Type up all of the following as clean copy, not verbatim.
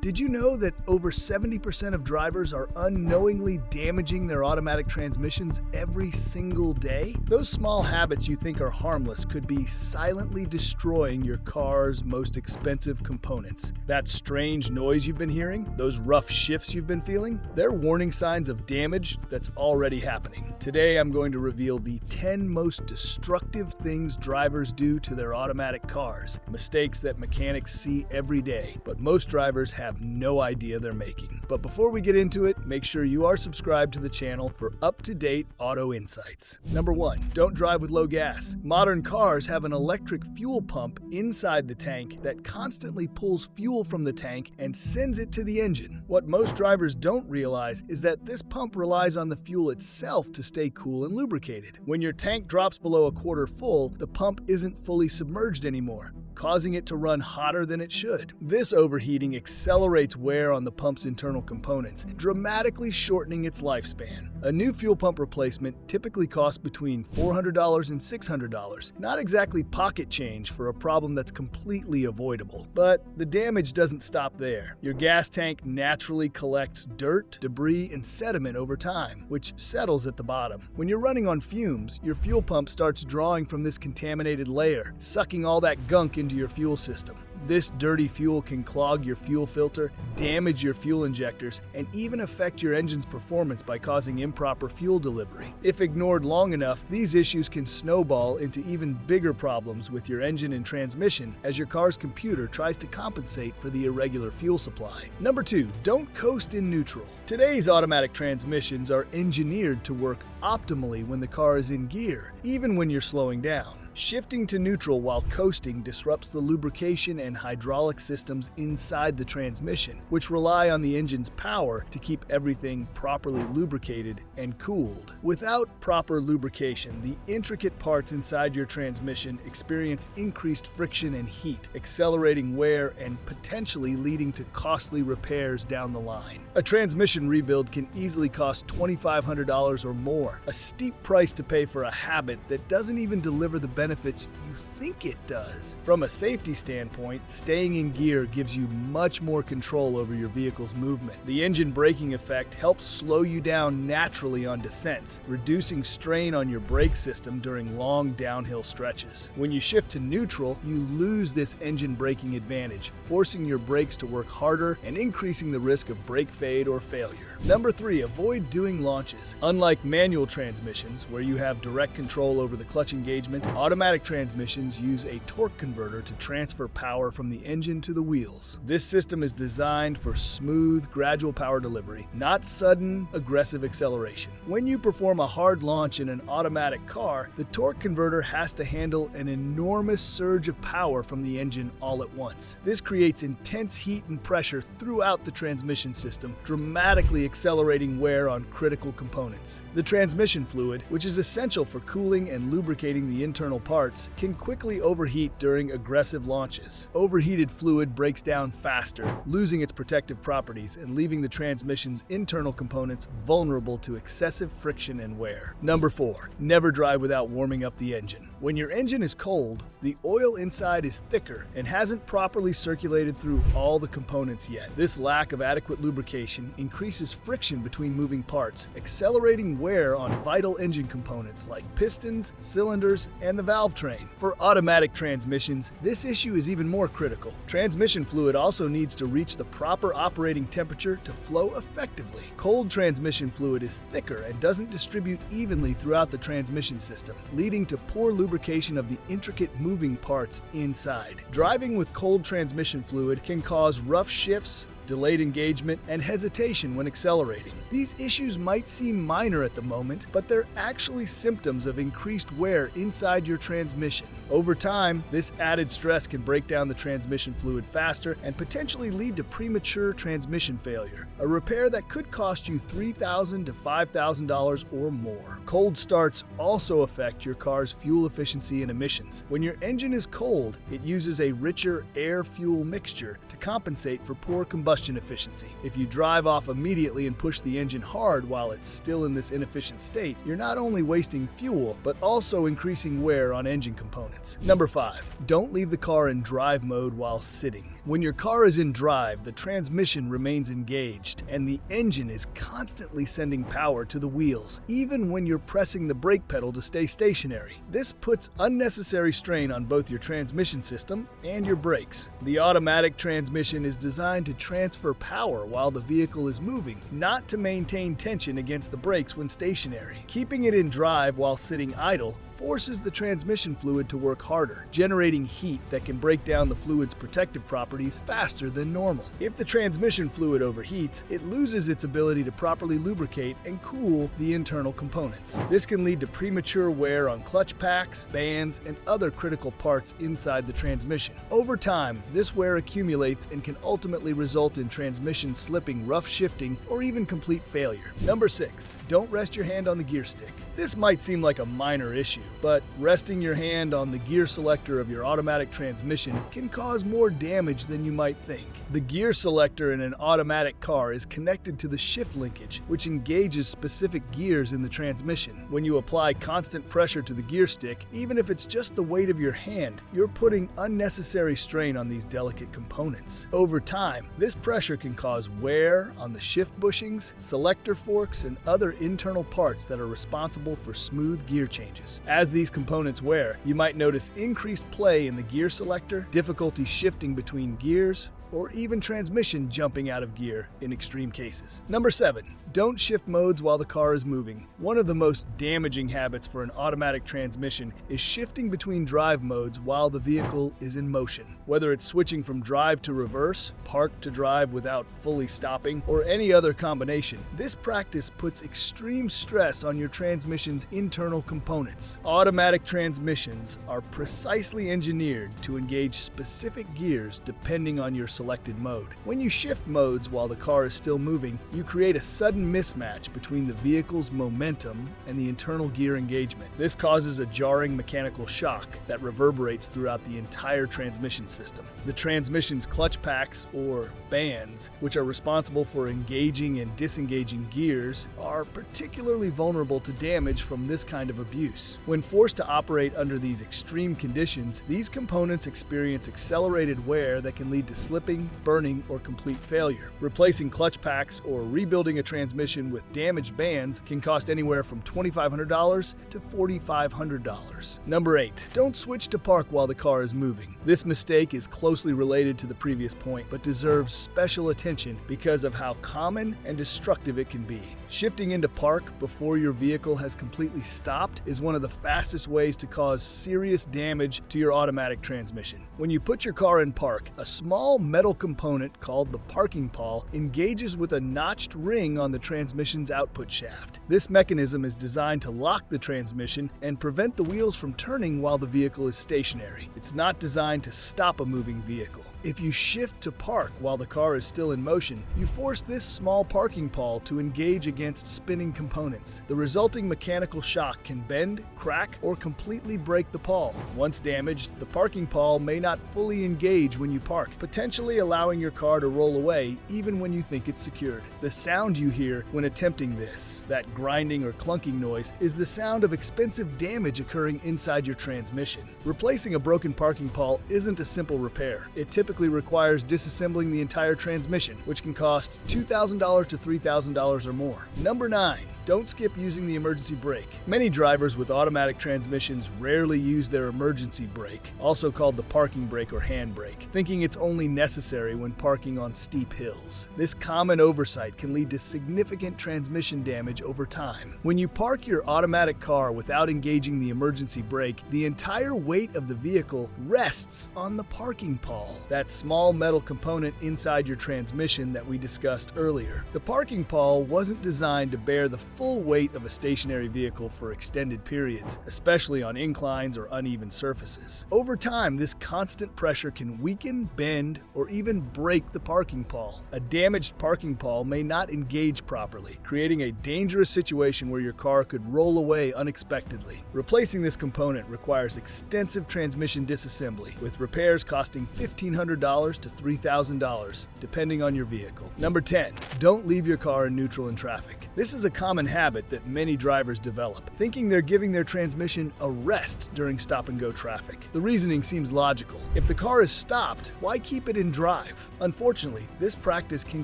Did you know that over 70% of drivers are unknowingly damaging their automatic transmissions every single day? Those small habits you think are harmless could be silently destroying your car's most expensive components. That strange noise you've been hearing, those rough shifts you've been feeling, they're warning signs of damage that's already happening. Today, I'm going to reveal the 10 most destructive things drivers do to their automatic cars, mistakes that mechanics see every day, but most drivers have no idea they're making. But before we get into it, make sure you are subscribed to the channel for up-to-date auto insights. Number 1. Don't drive with low gas. Modern cars have an electric fuel pump inside the tank that constantly pulls fuel from the tank and sends it to the engine. What most drivers don't realize is that this pump relies on the fuel itself to stay cool and lubricated. When your tank drops below a quarter full, the pump isn't fully submerged anymore, causing it to run hotter than it should. This overheating accelerates wear on the pump's internal components, dramatically shortening its lifespan. A new fuel pump replacement typically costs between $400 and $600, not exactly pocket change for a problem that's completely avoidable. But the damage doesn't stop there. Your gas tank naturally collects dirt, debris, and sediment over time, which settles at the bottom. When you're running on fumes, your fuel pump starts drawing from this contaminated layer, sucking all that gunk into your fuel system. This dirty fuel can clog your fuel filter, damage your fuel injectors, and even affect your engine's performance by causing improper fuel delivery. If ignored long enough, these issues can snowball into even bigger problems with your engine and transmission as your car's computer tries to compensate for the irregular fuel supply. Number 2. Don't coast in neutral. Today's automatic transmissions are engineered to work optimally when the car is in gear, even when you're slowing down. Shifting to neutral while coasting disrupts the lubrication and hydraulic systems inside the transmission, which rely on the engine's power to keep everything properly lubricated and cooled. Without proper lubrication, the intricate parts inside your transmission experience increased friction and heat, accelerating wear and potentially leading to costly repairs down the line. A transmission rebuild can easily cost $2,500 or more, a steep price to pay for a habit that doesn't even deliver the benefits you think it does. From a safety standpoint, staying in gear gives you much more control over your vehicle's movement. The engine braking effect helps slow you down naturally on descents, reducing strain on your brake system during long downhill stretches. When you shift to neutral, you lose this engine braking advantage, forcing your brakes to work harder and increasing the risk of brake fade or failure. Number 3. Avoid doing launches. Unlike manual transmissions, where you have direct control over the clutch engagement, automatic transmissions use a torque converter to transfer power from the engine to the wheels. This system is designed for smooth, gradual power delivery, not sudden, aggressive acceleration. When you perform a hard launch in an automatic car, the torque converter has to handle an enormous surge of power from the engine all at once. This creates intense heat and pressure throughout the transmission system, dramatically accelerating wear on critical components. The transmission fluid, which is essential for cooling and lubricating the internal parts, can quickly overheat during aggressive launches. Overheated fluid breaks down faster, losing its protective properties and leaving the transmission's internal components vulnerable to excessive friction and wear. Number 4. Never drive without warming up the engine. When your engine is cold, the oil inside is thicker and hasn't properly circulated through all the components yet. This lack of adequate lubrication increases friction between moving parts, accelerating wear on vital engine components like pistons, cylinders, and the valve train. For automatic transmissions, this issue is even more critical. Transmission fluid also needs to reach the proper operating temperature to flow effectively. Cold transmission fluid is thicker and doesn't distribute evenly throughout the transmission system, leading to poor lubrication of the intricate moving parts inside. Driving with cold transmission fluid can cause rough shifts, delayed engagement, and hesitation when accelerating. These issues might seem minor at the moment, but they're actually symptoms of increased wear inside your transmission. Over time, this added stress can break down the transmission fluid faster and potentially lead to premature transmission failure, a repair that could cost you $3,000 to $5,000 or more. Cold starts also affect your car's fuel efficiency and emissions. When your engine is cold, it uses a richer air-fuel mixture to compensate for poor combustion efficiency. If you drive off immediately and push the engine hard while it's still in this inefficient state, you're not only wasting fuel, but also increasing wear on engine components. Number 5. Don't leave the car in drive mode while sitting. When your car is in drive, the transmission remains engaged, and the engine is constantly sending power to the wheels, even when you're pressing the brake pedal to stay stationary. This puts unnecessary strain on both your transmission system and your brakes. The automatic transmission is designed to transfer power while the vehicle is moving, not to maintain tension against the brakes when stationary. Keeping it in drive while sitting idle forces the transmission fluid to work harder, generating heat that can break down the fluid's protective properties faster than normal. If the transmission fluid overheats, it loses its ability to properly lubricate and cool the internal components. This can lead to premature wear on clutch packs, bands, and other critical parts inside the transmission. Over time, this wear accumulates and can ultimately result in transmission slipping, rough shifting, or even complete failure. Number 6. Don't rest your hand on the gear stick. This might seem like a minor issue, but resting your hand on the gear selector of your automatic transmission can cause more damage than you might think. The gear selector in an automatic car is connected to the shift linkage, which engages specific gears in the transmission. When you apply constant pressure to the gear stick, even if it's just the weight of your hand, you're putting unnecessary strain on these delicate components. Over time, this pressure can cause wear on the shift bushings, selector forks, and other internal parts that are responsible for smooth gear changes. As these components wear, you might notice increased play in the gear selector, difficulty shifting between gears, or even transmission jumping out of gear in extreme cases. Number 7. Don't shift modes while the car is moving. One of the most damaging habits for an automatic transmission is shifting between drive modes while the vehicle is in motion. Whether it's switching from drive to reverse, park to drive without fully stopping, or any other combination, this practice puts extreme stress on your transmission's internal components. Automatic transmissions are precisely engineered to engage specific gears depending on your selected mode. When you shift modes while the car is still moving, you create a sudden mismatch between the vehicle's momentum and the internal gear engagement. This causes a jarring mechanical shock that reverberates throughout the entire transmission system. The transmission's clutch packs, or bands, which are responsible for engaging and disengaging gears, are particularly vulnerable to damage from this kind of abuse. When forced to operate under these extreme conditions, these components experience accelerated wear that can lead to slipping, burning, or complete failure. Replacing clutch packs or rebuilding a transmission with damaged bands can cost anywhere from $2,500 to $4,500. Number 8. Don't switch to park while the car is moving. This mistake is closely related to the previous point, but deserves special attention because of how common and destructive it can be. Shifting into park before your vehicle has completely stopped is one of the fastest ways to cause serious damage to your automatic transmission. When you put your car in park, a small metal component called the parking pawl engages with a notched ring on the transmission's output shaft. This mechanism is designed to lock the transmission and prevent the wheels from turning while the vehicle is stationary. It's not designed to stop a moving vehicle. If you shift to park while the car is still in motion, you force this small parking pawl to engage against spinning components. The resulting mechanical shock can bend, crack, or completely break the pawl. Once damaged, the parking pawl may not fully engage when you park, potentially allowing your car to roll away even when you think it's secured. The sound you hear when attempting this, that grinding or clunking noise, is the sound of expensive damage occurring inside your transmission. Replacing a broken parking pawl isn't a simple repair. It typically requires disassembling the entire transmission, which can cost $2,000 to $3,000 or more. Number 9. Don't skip using the emergency brake. Many drivers with automatic transmissions rarely use their emergency brake, also called the parking brake or handbrake, thinking it's only necessary when parking on steep hills. This common oversight can lead to significant transmission damage over time. When you park your automatic car without engaging the emergency brake, the entire weight of the vehicle rests on the parking pawl, that small metal component inside your transmission that we discussed earlier. The parking pawl wasn't designed to bear the full weight of a stationary vehicle for extended periods, especially on inclines or uneven surfaces. Over time, this constant pressure can weaken, bend, or even break the parking pawl. A damaged parking pawl may not engage properly, creating a dangerous situation where your car could roll away unexpectedly. Replacing this component requires extensive transmission disassembly, with repairs costing $1,500 $500 to $3,000, depending on your vehicle. Number 10, don't leave your car in neutral in traffic. This is a common habit that many drivers develop, thinking they're giving their transmission a rest during stop-and-go traffic. The reasoning seems logical. If the car is stopped, why keep it in drive? Unfortunately, this practice can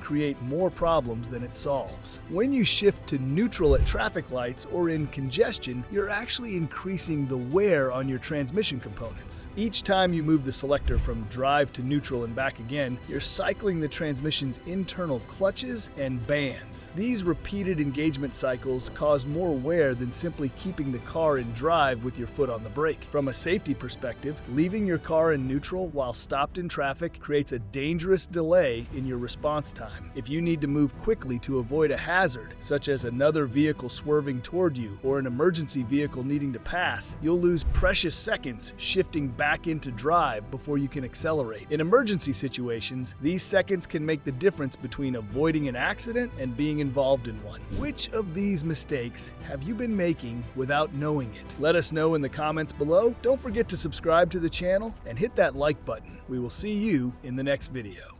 create more problems than it solves. When you shift to neutral at traffic lights or in congestion, you're actually increasing the wear on your transmission components. Each time you move the selector from drive to neutral and back again, you're cycling the transmission's internal clutches and bands. These repeated engagement cycles cause more wear than simply keeping the car in drive with your foot on the brake. From a safety perspective, leaving your car in neutral while stopped in traffic creates a dangerous delay in your response time. If you need to move quickly to avoid a hazard, such as another vehicle swerving toward you or an emergency vehicle needing to pass, you'll lose precious seconds shifting back into drive before you can accelerate. In emergency situations, these seconds can make the difference between avoiding an accident and being involved in one. Which of these mistakes have you been making without knowing it? Let us know in the comments below. Don't forget to subscribe to the channel and hit that like button. We will see you in the next video.